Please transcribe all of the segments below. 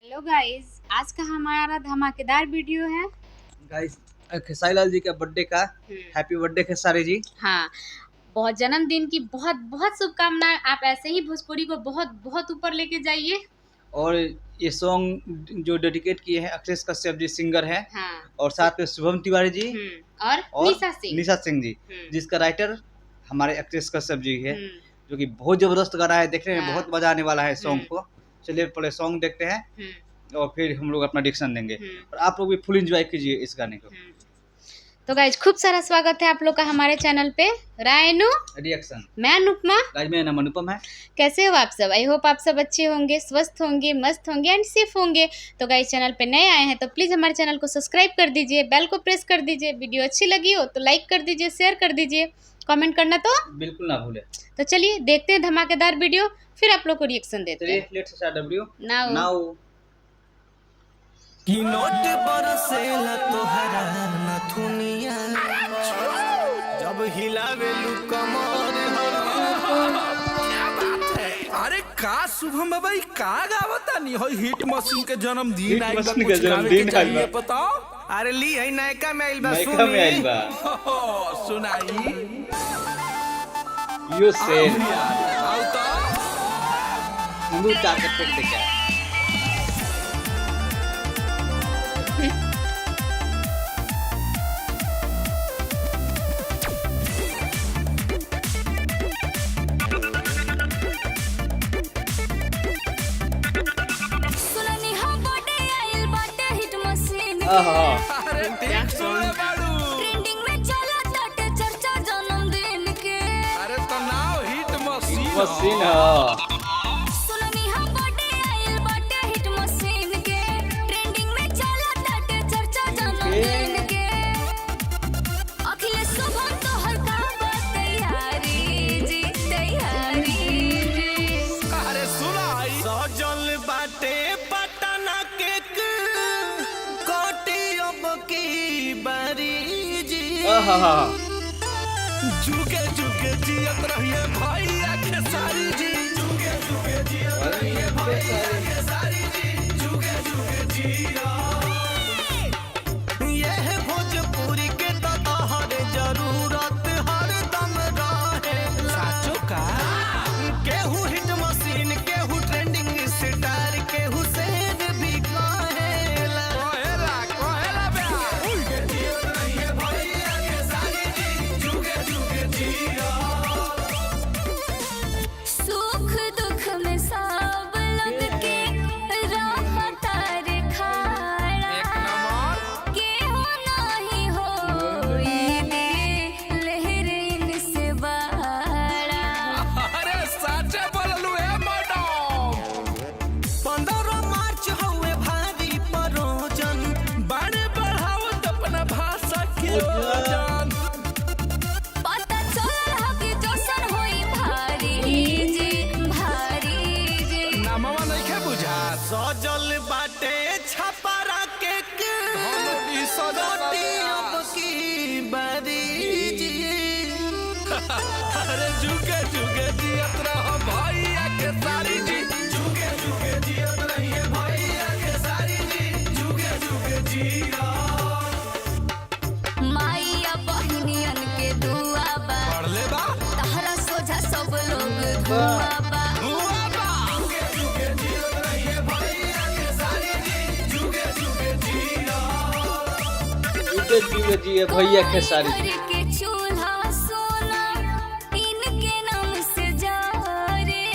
Hello guys, आज का हमारा धमाकेदार वीडियो है गाइस। खेसारी लाल जी का बर्थडे का हैप्पी बर्थडे खेसारी जी। हाँ, बहुत जन्मदिन की बहुत बहुत शुभकामनाएं। आप ऐसे ही भोजपुरी को बहुत बहुत ऊपर लेके जाइए। और ये सॉन्ग जो डेडिकेट किए हैं अखिलेश कश्यप जी सिंगर है। हाँ, और साथ में शुभम तिवारी जी और निशा सिंह जी, जिसका राइटर हमारे अखिलेश कश्यप जी है, जो कि बहुत जबरदस्त गाना है। देखने में बहुत मजा आने वाला है सॉन्ग को। चलिए पहले सॉन्ग देखते हैं और फिर हम लोग अपना डिक्शन देंगे और आप लोग भी फुल एंजॉय कीजिए इस गाने को। तो गाइज खूब सारा स्वागत है आप लोग का हमारे चैनल पे रायनु रिएक्शन। मैं अनुपमा। गाइज मेरा नाम अनुपम है। कैसे हो आप सब? आई होप आप सब अच्छे होंगे, स्वस्थ होंगे, मस्त होंगे एंड सेफ होंगे। तो गाइज चैनल पे नए आए हैं तो प्लीज़ हमारे चैनल को सब्सक्राइब कर दीजिए, बेल को प्रेस कर दीजिए। वीडियो अच्छी लगी हो तो लाइक कर दीजिए, शेयर कर दीजिए, कमेंट करना तो बिल्कुल ना भूले। तो चलिए देखते हैं धमाकेदार वीडियो, फिर आप लोग को रिएक्शन देते हैं। लेट्स स्टार्ट द वीडियो नाउ। की नोट बरसेला तोहरा नथुनिया जब हिलावेलू कमर अरे का शुभम बाबा का गावता नहीं हो हिट मशीन के जन्मदिन आइल बा, कुछ गावे के चाहिए बताओ। अरे ली है नायका में आइल बा, सुनाई यू सेड आओ तो मुंडू ताकत पे क्या अरे ठीक सुन बाड़ू ट्रेंडिंग में चला ताटे चर्चा जन्मदिन के। अरे तो नाउ हिट मशीन सुननी हम बर्थडे आइल बाटे हिट मशीन के। ट्रेंडिंग में चला ताटे चर्चा जन्मदिन के। अखिलेश शुभम तोहर का तैयारी जी तैयारी जी। अरे सुनाई सजल बाटे पटना केक कोटी अब की बारी जी झुके झुके जियत रहिए भैया खेसारी जी झुके झुके जियत रहिए भैया खेसारी जी झुके झुके जिया यह भोजपुरी के तो तोहर जरूरत हरदम रहे। साचो का केहू हिट मशीन केहू ट्रेंडिंग स्टार केहू सेड भी कहेला कहेला बे झुके जियत रहिए भैया खेसारी जी झुके झुके जिया सुख दुख में सब लोग के रहता रे खाड़ा। एक नंबर केहू नहीं होई लहर इनसे बड़ा। अरे साचे बोललू है मैडम 15 मार्च हवे भारी परोजन बड़े बढ़ावत अपना भाषा के ओजन। पता चल कि जोसन होई भारी जी भारी जी। नामवा नइखे बुझा सजल बाटे छपरा केक सजती अब की बारी जी अरे झुके झुके जियत रह भैया के सारी जी झुके झुके जियत रहिए भैया के सारी जी झुके झुके जिया माइया बहनियन के दुआ बा पढ़ ले बा तहरा सोझा सब लोग धुआ बा। हुआ बा झुके झुके जियत रहिए भैया के सारी जी झुके झुके जिया भैया खेसारी जी। घर के चूल्हा सोना इनके नाम से जा रे।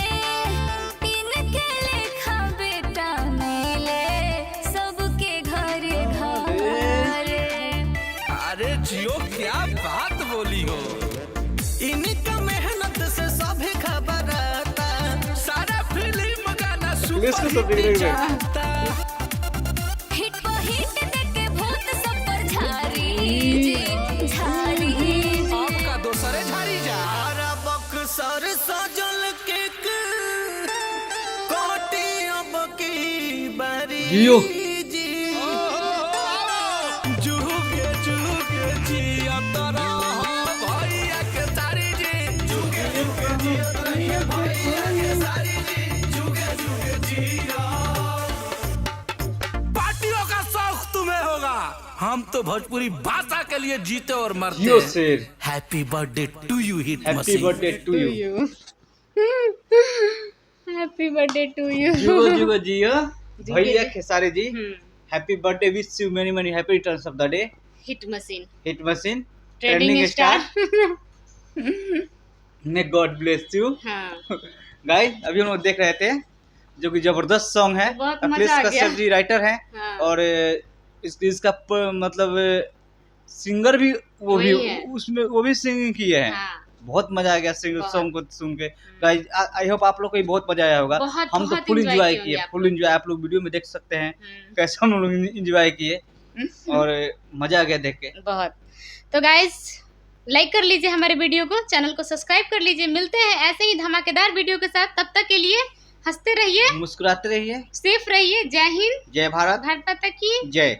इनके लेखा बेटा मिले सबके घरे घरे। अरे जियो क्या बात बोली हो इनका मेहनत से सभी खबर आता सारा फिल्म गाना सुपर हिट जाता। हिट पर हिट देके भूत सब पर झारी जी झारी जी। आपका दोसरे झाड़ी जा अरे बक्सर सजल केक कोटी अब की बारी जियो। जी झुके झुके जिया तोरा भैया के सारी जी झुके झुके जियत रहिए भैया के सारी जी झुके झुके जिया हम तो भोजपुरी भाषा के लिए जीते और मरते जियो हैं। शेर, happy birthday to you hit happy machine. Birthday to you. Happy birthday to you. जुगो जुगो जियो भैया ji. Khesari ji, happy birthday, wish you many many happy returns of the day. Hit machine, hit machine, trending star. May god bless you. हाँ, guys अभी हम लोग देख रहे थे जो कि जबरदस्त सॉन्ग है, बहुत अखिलेश मजा आ गया। कश्यप जी राइटर है हाँ। और इसका मतलब सिंगर भी वो भी वही है। उसमें वो भी सिंगिंग किए हैं। हाँ, बहुत मजा आ गया सिंगर बहुत। सॉन्ग को सुन के। गाइस आई होप आप लोग को भी बहुत मजा आया होगा। बहुत, हम तो बहुत फुल enjoy एंजॉय किए किए, होंगे आप फुल लोग। एंजॉय। आप लोग वीडियो में देख सकते हैं हम्म। कैसे हम लोग एंजॉय किए और मजा आ गया देख के। बहुत। तो गाइस लाइक कर लीजिए हमारे वीडियो को, चैनल को सब्सक्राइब कर लीजिए। मिलते हैं ऐसे ही धमाकेदार वीडियो के साथ, तब तक के लिए हंसते रहिए, मुस्कुराते रहिए। सेफ रहिए। जय हिंद, जय भारत, भारत माता की जय।